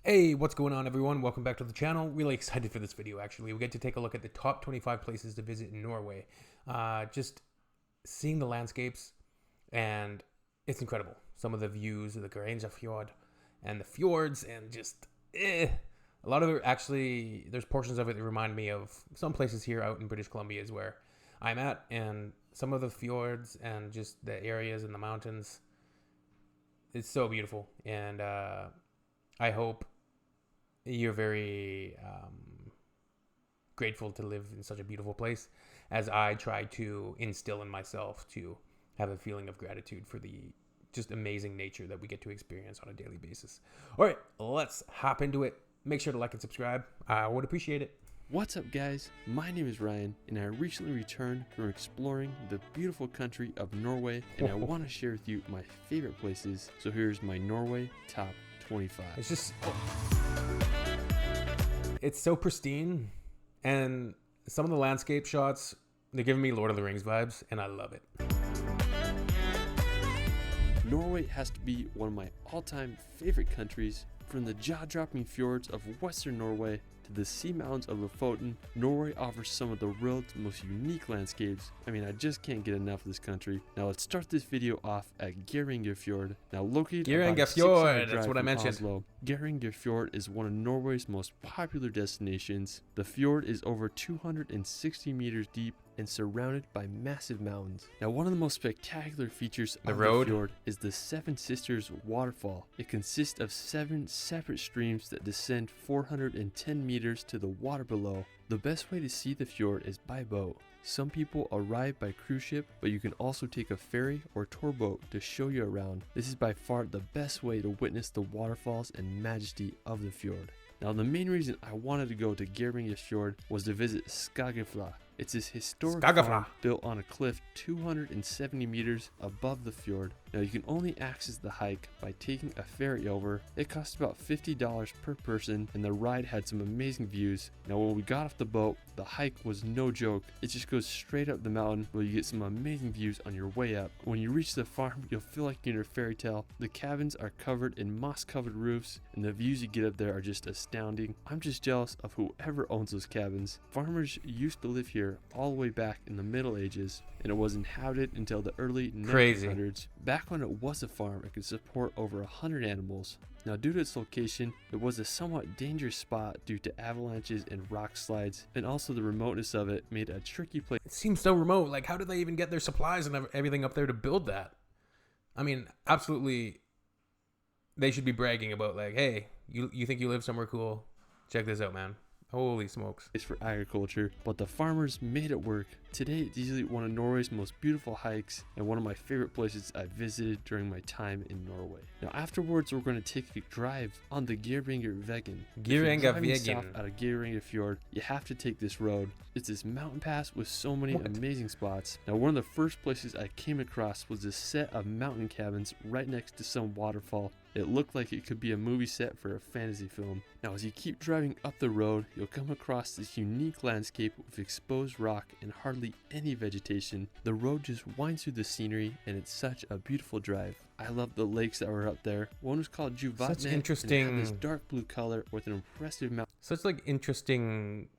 Hey, what's going on, everyone? Welcome back to the channel. Really excited for this video, actually. We get to take a look at the top 25 places to visit in Norway. Just seeing the landscapes, and it's incredible. Some of the views of the Fjord and the fjords, and just a lot of it, actually, there's portions of it that remind me of some places here out in British Columbia is where I'm at, and some of the fjords and just the areas and the mountains. It's so beautiful, and I hope you're very grateful to live in such a beautiful place, as I try to instill in myself to have a feeling of gratitude for the just amazing nature that we get to experience on a daily basis. All right, let's hop into it. Make sure to like and subscribe. I would appreciate it. What's up, guys? My name is Ryan, and I recently returned from exploring the beautiful country of Norway, and I want to share with you my favorite places. So here's my Norway top 25. It's so pristine, and some of the landscape shots, they're giving me Lord of the Rings vibes, and I love it. Norway has to be one of my all-time favorite countries. From the jaw-dropping fjords of western Norway to the sea mountains of Lofoten, Norway offers some of the world's most unique landscapes. I mean, I just can't get enough of this country. Now let's start this video off at Fjord. Now located about a 6-hour drive from Oslo, Fjord is one of Norway's most popular destinations. The fjord is over 260 meters deep and surrounded by massive mountains. Now, one of the most spectacular features of the fjord is the Seven Sisters waterfall. It consists of 7 separate streams that descend 410 meters to the water below. The best way to see the fjord is by boat. Some people arrive by cruise ship, but you can also take a ferry or tour boat to show you around. This is by far the best way to witness the waterfalls and majesty of the fjord. Now, the main reason I wanted to go to Fjord was to visit Skagafla. It's this historic farm built on a cliff 270 meters above the fjord. Now, you can only access the hike by taking a ferry over. It cost about $50 per person, and the ride had some amazing views. Now, when we got off the boat, the hike was no joke. It just goes straight up the mountain where you get some amazing views on your way up. When you reach the farm, you'll feel like you're in a fairy tale. The cabins are covered in moss-covered roofs, and the views you get up there are just astounding. I'm just jealous of whoever owns those cabins. Farmers used to live here all the way back in the Middle Ages, and it was inhabited until the early 1900s. Back when it was a farm, it could support over 100 animals. Now, due to its location, it was a somewhat dangerous spot due to avalanches and rock slides, and also the remoteness of it made it a tricky place. It seems so remote. Like, how did they even get their supplies and everything up there to build that? I mean, absolutely, they should be bragging about, like, hey, you think you live somewhere cool? Check this out, man. Holy smokes. It's for agriculture, but the farmers made it work. Today, it's easily one of Norway's most beautiful hikes and one of my favorite places I visited during my time in Norway. Now, afterwards, we're going to take a drive on the Vegen. If you're driving south out of Fjord, you have to take this road. It's this mountain pass with so many amazing spots. Now, one of the first places I came across was this set of mountain cabins right next to some waterfall. It looked like it could be a movie set for a fantasy film. Now, as you keep driving up the road, you'll come across this unique landscape with exposed rock and hardly any vegetation. The road just winds through the scenery, and it's such a beautiful drive. I love the lakes that were up there. One was called Juvatnet, such interesting, and it had this dark blue color with an impressive mountain. Such like interesting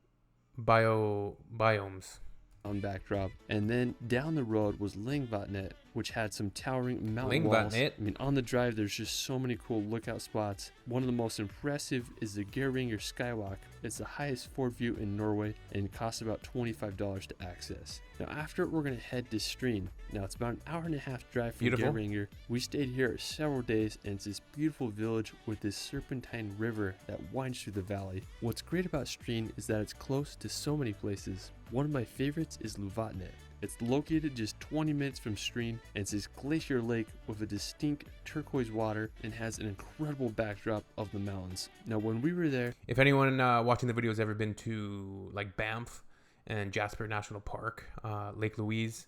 biomes. Backdrop. And then down the road was Lyngvatnet, which had some towering mountain walls. I mean, on the drive, there's just so many cool lookout spots. One of the most impressive is the Geiranger Skywalk. It's the highest ford view in Norway and costs about $25 to access. Now, after we're going to head to Stryn. Now, it's about an hour-and-a-half drive from Geiranger. We stayed here several days, and it's this beautiful village with this serpentine river that winds through the valley. What's great about Stryn is that it's close to so many places. One of my favorites is Luvatnet. It's located just 20 minutes from Stryn, and it's this glacier lake with a distinct turquoise water and has an incredible backdrop of the mountains. Now, when we were there, if anyone watching the video has ever been to like Banff and Jasper National Park, Lake Louise,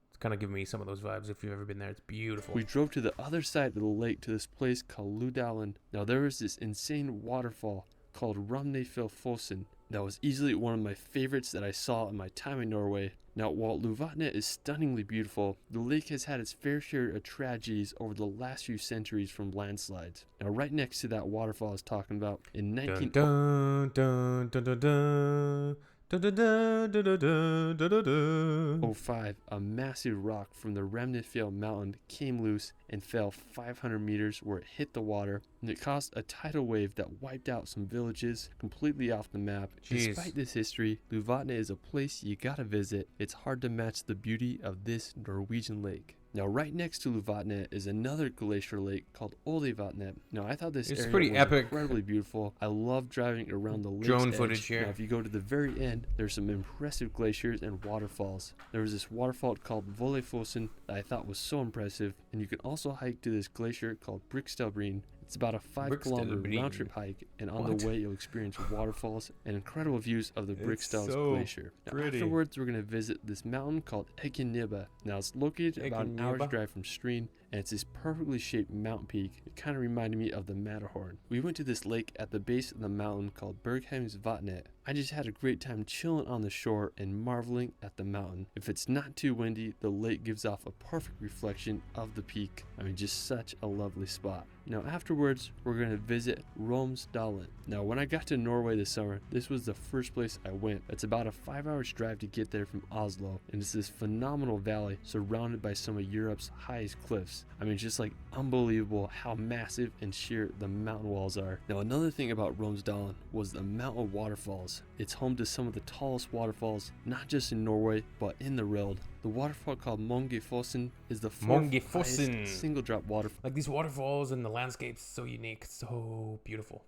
it's kind of giving me some of those vibes. If you've ever been there, it's beautiful. We drove to the other side of the lake to this place called Ludalen. Now, there was this insane waterfall called Rumnefjellfossen that was easily one of my favorites that I saw in my time in Norway. Now, while Lovatnet is stunningly beautiful, the lake has had its fair share of tragedies over the last few centuries from landslides. Now, right next to that waterfall I was talking about, in Dun, dun, dun, dun, dun, dun. Dun, dun, dun, dun, dun, dun, dun, dun, dun. 1905, a massive rock from the Remnantfjell mountain came loose and fell 500 meters where it hit the water, and it caused a tidal wave that wiped out some villages completely off the map. Jeez. Despite this history, Lovatnet is a place you gotta visit. It's hard to match the beauty of this Norwegian lake. Now, right next to Lovatnet is another glacier lake called Oljevatnet. Now, I thought this It's area pretty was epic. incredibly beautiful. I love driving around the lake's Drone edge. footage here. Now, if you go to the very end, there's some impressive glaciers and waterfalls. There was this waterfall called Vollefossen that I thought was so impressive, and you can also hike to this glacier called Brikstelbreen. It's about a 5-kilometer Brikstelbreen. round trip hike, and on What? the way you'll experience waterfalls and incredible views of the It's Briksdals so glacier. Now, pretty. afterwards, we're going to visit this mountain called Ekinniba. Now, it's located about an hour's Ekinniba. drive from Stryn, and it's this perfectly shaped mountain peak. It kind of reminded me of the Matterhorn. We went to this lake at the base of the mountain called Bergheimsvatnet. I just had a great time chilling on the shore and marveling at the mountain. If it's not too windy, the lake gives off a perfect reflection of the peak. I mean, just such a lovely spot. Now, afterwards, we're going to visit Romsdalen. Now, when I got to Norway this summer, this was the first place I went. It's about a 5-hour drive to get there from Oslo, and it's this phenomenal valley surrounded by some of Europe's highest cliffs. I mean, just like unbelievable how massive and sheer the mountain walls are. Now, another thing about Romsdalen was the amount of waterfalls. It's home to some of the tallest waterfalls, not just in Norway, but in the world. The waterfall called Mongefossen is the fourth Mongefossen. highest single drop waterfall Like these waterfalls and the landscapes, so unique, so beautiful.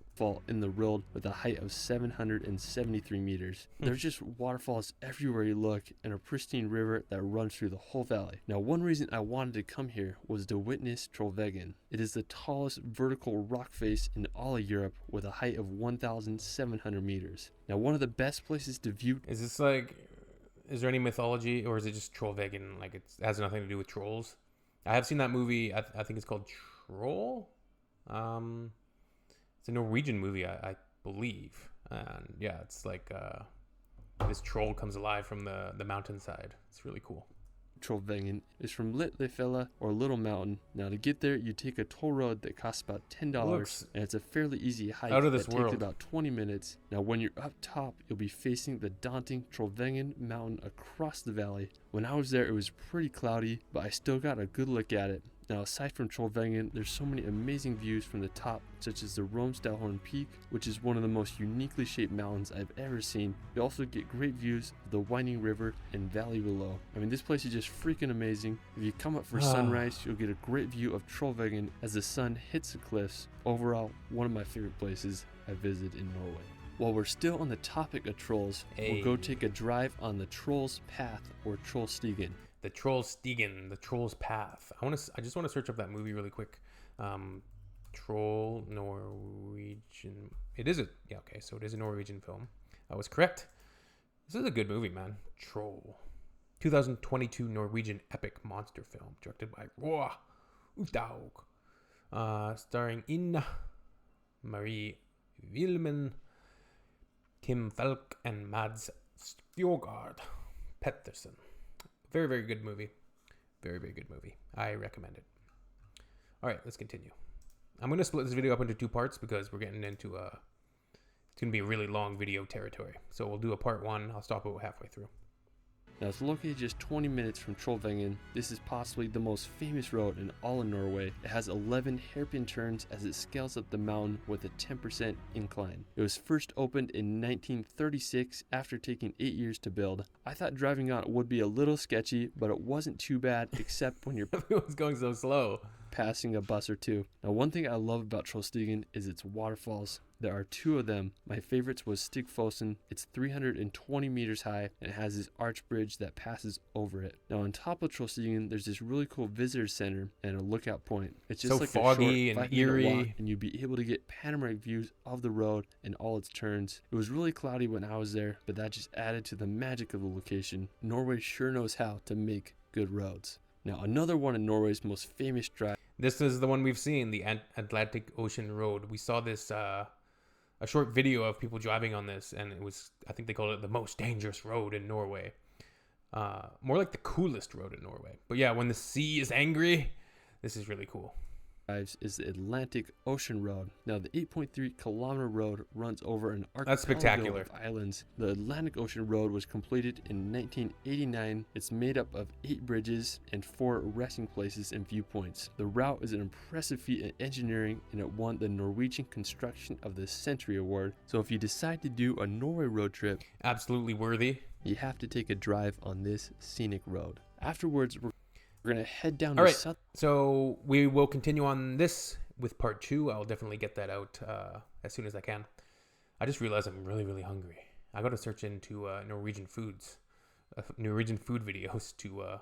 in the world with a height of 773 meters. There's just waterfalls everywhere you look and a pristine river that runs through the whole valley. Now, one reason I wanted to come here was to witness Trollveggen. It is the tallest vertical rock face in all of Europe with a height of 1,700 meters. Now, one of the best places to view Is this like, is there any mythology, or is it just Trollveggen? Like it has nothing to do with trolls? I have seen that movie. I think it's called Troll. It's a Norwegian movie, I believe. And yeah, it's like this troll comes alive from the mountainside. It's really cool. Trollveggen is from Litlefella or Little Mountain. Now, to get there, you take a toll road that costs about $10, Looks and it's a fairly easy hike out of this that world. takes about 20 minutes. Now, when you're up top, you'll be facing the daunting Trollveggen mountain across the valley. When I was there, it was pretty cloudy, but I still got a good look at it. Now, aside from Trollveggen, there's so many amazing views from the top, such as the Romsdalhorn Peak, which is one of the most uniquely shaped mountains I've ever seen. You also get great views of the winding river and valley below. I mean, this place is just freaking amazing. If you come up for sunrise, you'll get a great view of Trollveggen as the sun hits the cliffs. Overall, one of my favorite places I visited in Norway. While we're still on the topic of trolls, we'll go take a drive on the Troll's Path or Trollstigen. The Trollstigen, the Troll's Path. I just want to search up that movie really quick. Troll Norwegian. It is so it is a Norwegian film. I was correct. This is a good movie, man. Troll. 2022 Norwegian epic monster film directed by Roar Uthaug. Starring Ina Marie Wilman, Kim Falk, and Mads Stjågard Pettersen. Very, very good movie. Very, very good movie. I recommend it. All right, let's continue. I'm going to split this video up into 2 parts because we're getting into it's going to be a really long video territory. So we'll do a part 1. I'll stop about halfway through. Now, it's located just 20 minutes from Trollveggen. This is possibly the most famous road in all of Norway. It has 11 hairpin turns as it scales up the mountain with a 10% incline. It was first opened in 1936 after taking 8 years to build. I thought driving on it would be a little sketchy, but it wasn't too bad except when you're Everyone's going so slow. passing a bus or two. Now, one thing I love about Trollstigen is its waterfalls. There are 2 of them. My favorites was Stigfossen. It's 320 meters high and it has this arch bridge that passes over it. Now, on top of Trollstigen, there's this really cool visitor center and a lookout point. It's just So like foggy a short and 5-minute eerie. walk, and you'd be able to get panoramic views of the road and all its turns. It was really cloudy when I was there, but that just added to the magic of the location. Norway sure knows how to make good roads. Now, another one of Norway's most famous drives. This is the one we've seen, the Atlantic Ocean Road. We saw this, a short video of people driving on this, and it was, I think they called it the most dangerous road in Norway. More like the coolest road in Norway. But yeah, when the sea is angry, this is really cool. Is the Atlantic Ocean Road. Now, the 8.3-kilometer road runs over an That's spectacular. of islands. The Atlantic Ocean Road was completed in 1989. It's made up of 8 bridges and 4 resting places and viewpoints. The route is an impressive feat in engineering, and it won the Norwegian Construction of the Century Award. So if you decide to do a Norway road trip, absolutely worthy, you have to take a drive on this scenic road. Afterwards, we're going to head down All to right, so we will continue on this with part 2. I'll definitely get that out as soon as I can. I just realized I'm really, really hungry. I got to search into Norwegian foods, Norwegian food videos to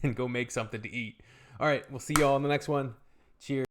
and go make something to eat. All right, we'll see y'all in the next one. Cheers.